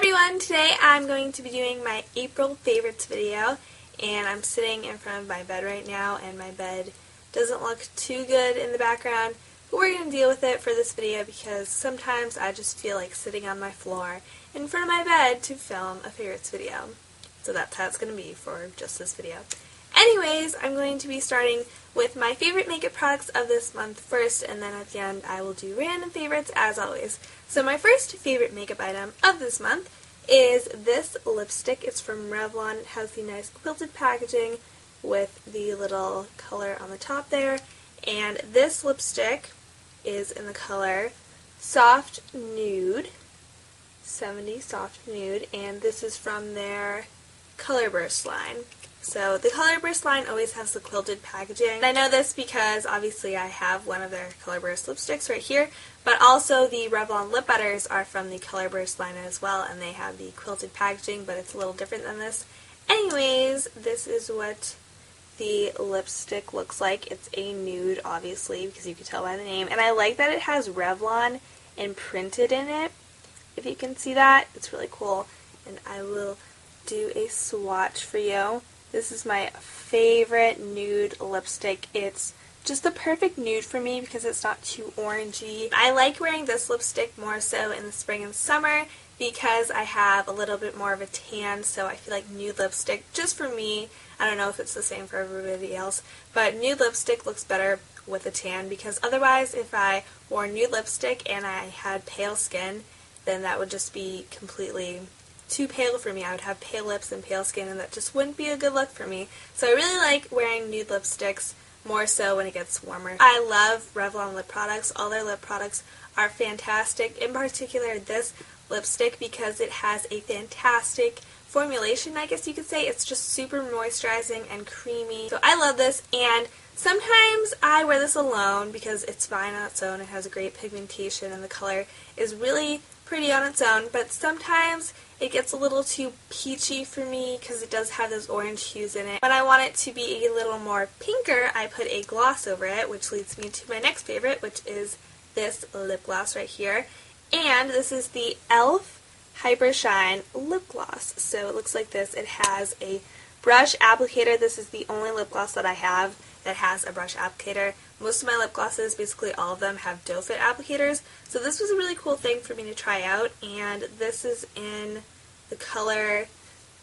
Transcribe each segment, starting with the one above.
everyone! Today I'm going to be doing my April favorites video, and I'm sitting in front of my bed right now, and my bed doesn't look too good in the background, but we're going to deal with it for this video because sometimes I just feel like sitting on my floor in front of my bed to film a favorites video. So that's how it's going to be for just this video. Anyways, I'm going to be starting with my favorite makeup products of this month first, and then at the end I will do random favorites as always. So my first favorite makeup item of this month is this lipstick. It's from Revlon. It has the nice quilted packaging with the little color on the top there. And this lipstick is in the color Soft Nude, 70 Soft Nude, and this is from their Color Burst line. So the Color Burst line always has the quilted packaging. And I know this because obviously I have one of their Color Burst lipsticks right here, but also the Revlon lip butters are from the Color Burst line as well, and they have the quilted packaging, but it's a little different than this. Anyways, this is what the lipstick looks like. It's a nude, obviously, because you can tell by the name. And I like that it has Revlon imprinted in it. If you can see that, it's really cool. And I will do a swatch for you. This is my favorite nude lipstick. It's just the perfect nude for me because it's not too orangey. I like wearing this lipstick more so in the spring and summer because I have a little bit more of a tan, so I feel like nude lipstick, just for me, I don't know if it's the same for everybody else, but nude lipstick looks better with a tan because otherwise if I wore nude lipstick and I had pale skin, then that would just be completely too pale for me. I would have pale lips and pale skin, and that just wouldn't be a good look for me. So I really like wearing nude lipsticks more so when it gets warmer. I love Revlon lip products. All their lip products are fantastic. In particular, this lipstick because it has a fantastic formulation, I guess you could say. It's just super moisturizing and creamy. So I love this, and sometimes I wear this alone because it's fine on its own. It has a great pigmentation and the color is really pretty on its own, but sometimes it gets a little too peachy for me because it does have those orange hues in it. When I want it to be a little more pinker, I put a gloss over it, which leads me to my next favorite, which is this lip gloss right here. And this is the e.l.f. Hyper Shine lip gloss. So it looks like this. It has a brush applicator. This is the only lip gloss that I have that has a brush applicator. Most of my lip glosses, basically all of them, have doe foot applicators. So this was a really cool thing for me to try out, and this is in the color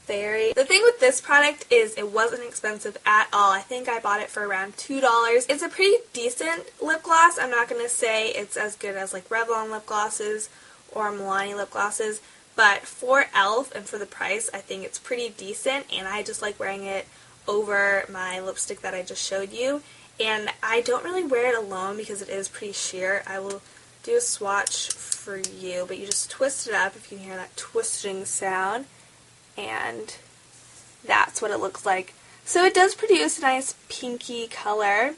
Fairy. The thing with this product is it wasn't expensive at all. I think I bought it for around $2. It's a pretty decent lip gloss. I'm not going to say it's as good as like Revlon lip glosses or Milani lip glosses, but for e.l.f. and for the price, I think it's pretty decent, and I just like wearing it over my lipstick that I just showed you. And I don't really wear it alone because it is pretty sheer. I will do a swatch for you, but you just twist it up if you can hear that twisting sound. And that's what it looks like. So it does produce a nice pinky color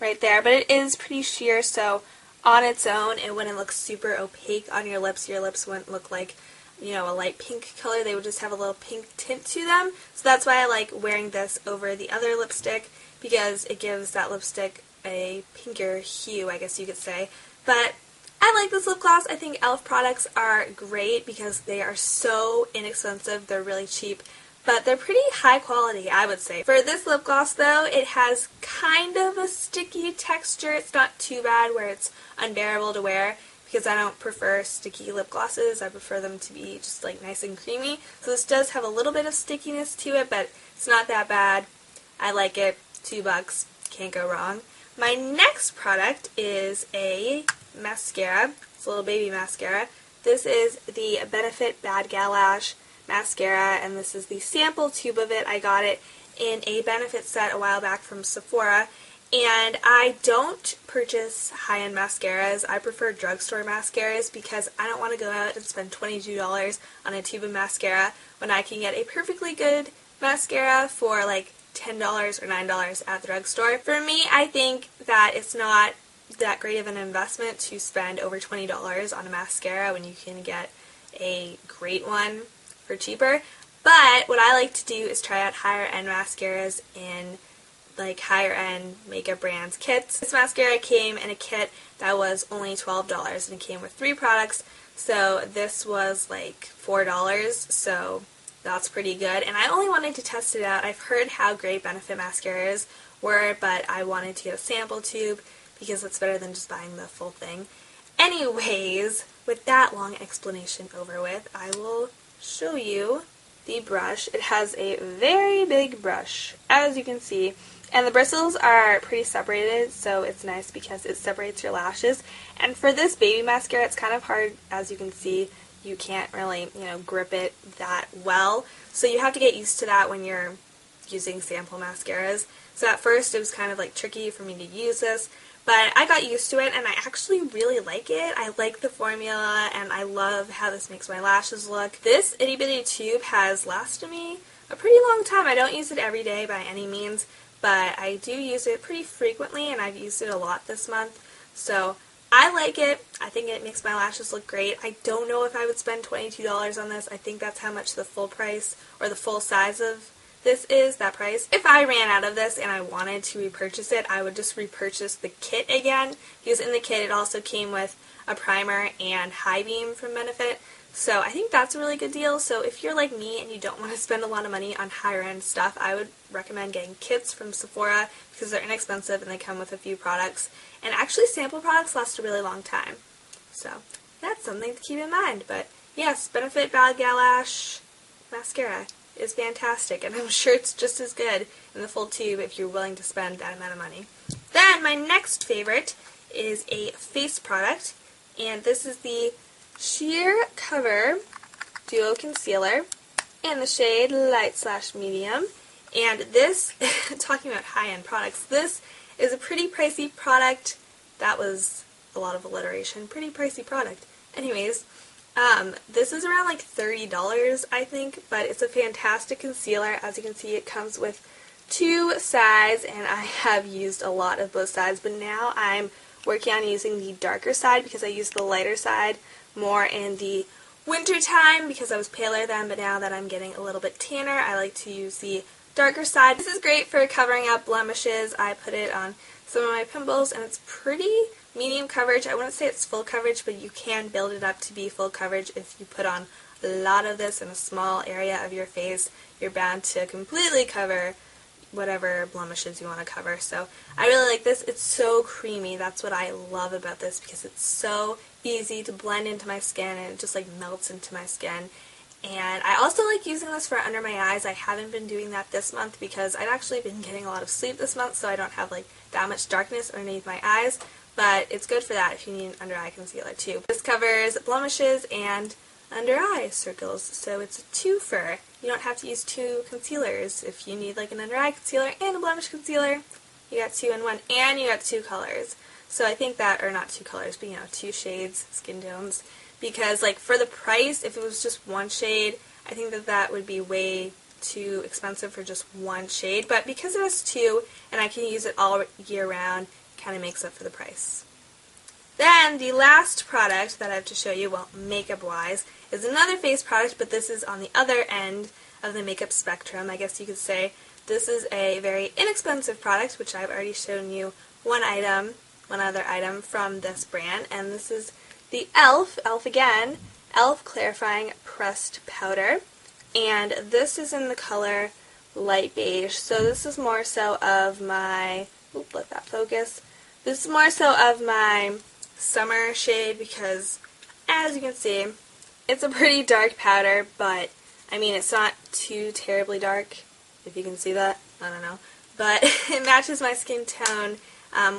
right there, but it is pretty sheer, so on its own it wouldn't look super opaque on your lips. Your lips wouldn't look like, you know, a light pink color. They would just have a little pink tint to them. So that's why I like wearing this over the other lipstick, because it gives that lipstick a pinker hue, I guess you could say. But I like this lip gloss. I think e.l.f. products are great because they are so inexpensive. They're really cheap, but they're pretty high quality, I would say. For this lip gloss, though, it has kind of a sticky texture. It's not too bad where it's unbearable to wear, because I don't prefer sticky lip glosses. I prefer them to be just like nice and creamy. So this does have a little bit of stickiness to it, but it's not that bad. I like it. $2, can't go wrong. My next product is a mascara. It's a little baby mascara. This is the Benefit Bad Gal Lash mascara, and this is the sample tube of it. I got it in a Benefit set a while back from Sephora, and I don't purchase high-end mascaras. I prefer drugstore mascaras because I don't want to go out and spend $22 on a tube of mascara when I can get a perfectly good mascara for like $10 or $9 at the drugstore. For me, I think that it's not that great of an investment to spend over $20 on a mascara when you can get a great one for cheaper. But what I like to do is try out higher end mascaras in like higher end makeup brands kits. This mascara came in a kit that was only $12, and it came with 3 products. So this was like $4, so that's pretty good. And I only wanted to test it out. I've heard how great Benefit mascaras were, but I wanted to get a sample tube because it's better than just buying the full thing. Anyways, with that long explanation over with, I will show you the brush. It has a very big brush, as you can see, and the bristles are pretty separated, so it's nice because it separates your lashes. And for this baby mascara, it's kind of hard, as you can see. You can't really, grip it that well, so you have to get used to that when you're using sample mascaras. So at first it was kind of like tricky for me to use this, but I got used to it and I actually really like it. I like the formula and I love how this makes my lashes look. This itty bitty tube has lasted me a pretty long time. I don't use it every day by any means, but I do use it pretty frequently and I've used it a lot this month. So I like it. I think it makes my lashes look great. I don't know if I would spend $22 on this. I think that's how much the full price or the full size of this is, that price. If I ran out of this and I wanted to repurchase it, I would just repurchase the kit again, because in the kit it also came with a primer and high beam from Benefit. So I think that's a really good deal. So if you're like me and you don't want to spend a lot of money on higher end stuff, I would recommend getting kits from Sephora because they're inexpensive and they come with a few products. And actually sample products last a really long time. So that's something to keep in mind. But yes, Benefit Bad Gal Lash mascara is fantastic, and I'm sure it's just as good in the full tube if you're willing to spend that amount of money. Then my next favorite is a face product, and this is the Sheer Cover Duo Concealer in the shade Light/Medium. And this, talking about high-end products, this is a pretty pricey product. That was a lot of alliteration. Pretty pricey product. Anyways, this is around like $30, I think, but it's a fantastic concealer. As you can see, it comes with two sides, and I have used a lot of both sides, but now I'm working on using the darker side because I used the lighter side more in the winter time because I was paler then, but now that I'm getting a little bit tanner, I like to use the darker side. This is great for covering up blemishes. I put it on some of my pimples, and it's pretty medium coverage. I wouldn't say it's full coverage, but you can build it up to be full coverage if you put on a lot of this in a small area of your face. You're bound to completely cover whatever blemishes you want to cover. So I really like this. It's so creamy. That's what I love about this because it's so easy to blend into my skin and it just like melts into my skin. And I also like using this for under my eyes. I haven't been doing that this month because I've actually been getting a lot of sleep this month, so I don't have like that much darkness underneath my eyes. But it's good for that if you need an under eye concealer too. This covers blemishes and under eye circles, so it's a twofer. You don't have to use two concealers. If you need like an under eye concealer and a blemish concealer, you got two in one, and you got two colors. So I think that, or not two colors, but two shades, skin tones. Because like for the price, if it was just one shade, I think that would be way too expensive for just one shade. But because it has two, and I can use it all year round, kind of makes up for the price. Then the last product that I have to show you, well, makeup wise, is another face product, but this is on the other end of the makeup spectrum, I guess you could say. This is a very inexpensive product, which I've already shown you one other item from this brand, and this is the e.l.f. again, e.l.f. Clarifying Pressed Powder, and this is in the color Light Beige. So this is more so of my, let that focus. This is more so of my summer shade because, as you can see, it's a pretty dark powder, but I mean it's not too terribly dark, if you can see that, I don't know, but it matches my skin tone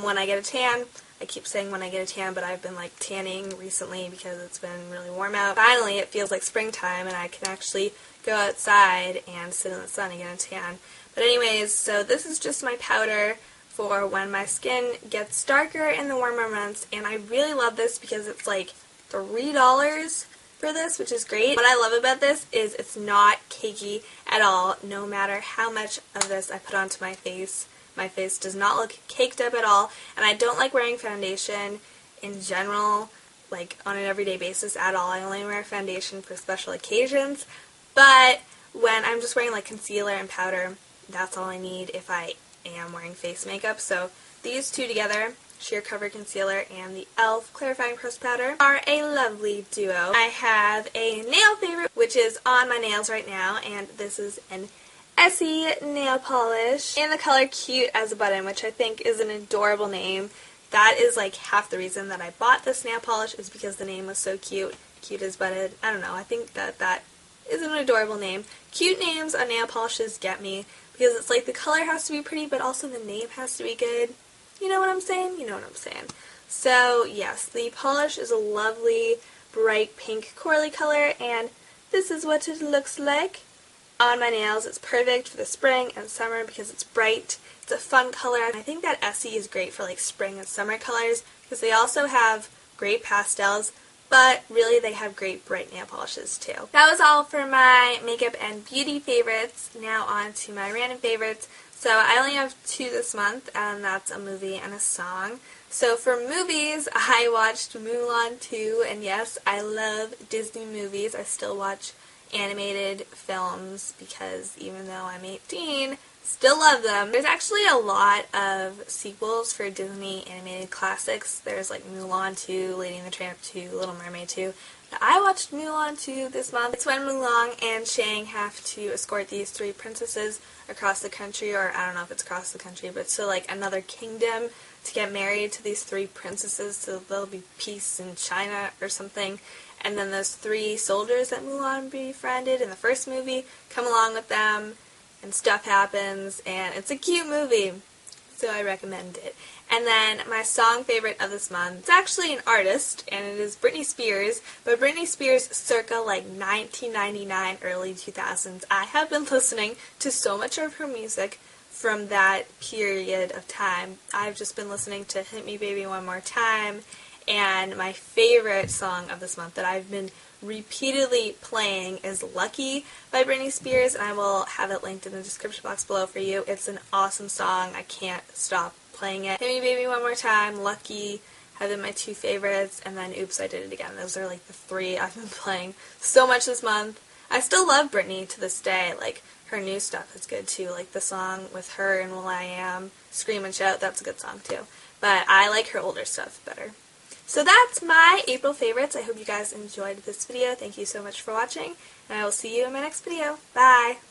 when I get a tan. I keep saying when I get a tan, but I've been like tanning recently because it's been really warm out. Finally, it feels like springtime and I can actually go outside and sit in the sun and get a tan. But anyways, so this is just my powder for when my skin gets darker in the warmer months, and I really love this because it's like $3 for this, which is great. What I love about this is it's not cakey at all, no matter how much of this I put onto my face. My face does not look caked up at all, and I don't like wearing foundation in general, like on an everyday basis at all. I only wear foundation for special occasions, but when I'm just wearing like concealer and powder, that's all I need if I am wearing face makeup. So these two together Sheer Cover Concealer and the e.l.f. Clarifying Pressed Powder are a lovely duo. I have a nail favorite, which is on my nails right now, and this is an Essie nail polish in the color Cute as a Button, which I think is an adorable name. That is like half the reason that I bought this nail polish, is because the name was so cute. Cute as Button. I don't know, I think that is an adorable name. Cute names on nail polishes get me, because it's like the color has to be pretty, but also the name has to be good. You know what I'm saying? You know what I'm saying. So yes, the polish is a lovely bright pink corally color, and this is what it looks like on my nails. It's perfect for the spring and summer because it's bright. It's a fun color. I think that Essie is great for like spring and summer colors because they also have great pastels, but really they have great bright nail polishes too. That was all for my makeup and beauty favorites. Now on to my random favorites. So I only have 2 this month, and that's a movie and a song. So for movies, I watched Mulan 2, and yes, I love Disney movies. I still watch animated films because even though I'm 18, still love them. There's actually a lot of sequels for Disney animated classics. There's like Mulan 2, Lady and the Tramp 2, Little Mermaid 2. But I watched Mulan 2 this month. It's when Mulan and Shang have to escort these 3 princesses across the country, or I don't know if it's across the country, but to like another kingdom to get married to these 3 princesses so there'll be peace in China or something. And then those 3 soldiers that Mulan befriended in the first movie come along with them, and stuff happens, and it's a cute movie, so I recommend it. And then my song favorite of this month, it's actually an artist, and it is Britney Spears, but Britney Spears circa like 1999, early 2000s. I have been listening to so much of her music from that period of time. I've just been listening to Hit Me Baby One More Time, and my favorite song of this month that I've been repeatedly playing is Lucky by Britney Spears, and I will have it linked in the description box below for you. It's an awesome song. I can't stop playing it. Hit Me Baby One More Time, Lucky have been my 2 favorites, and then Oops, I Did It Again. Those are like the 3 I've been playing so much this month. I still love Britney to this day. Like, her new stuff is good too. Like the song with her and will.i.am, Scream and Shout, that's a good song too. But I like her older stuff better. So that's my April favorites. I hope you guys enjoyed this video. Thank you so much for watching, and I will see you in my next video. Bye!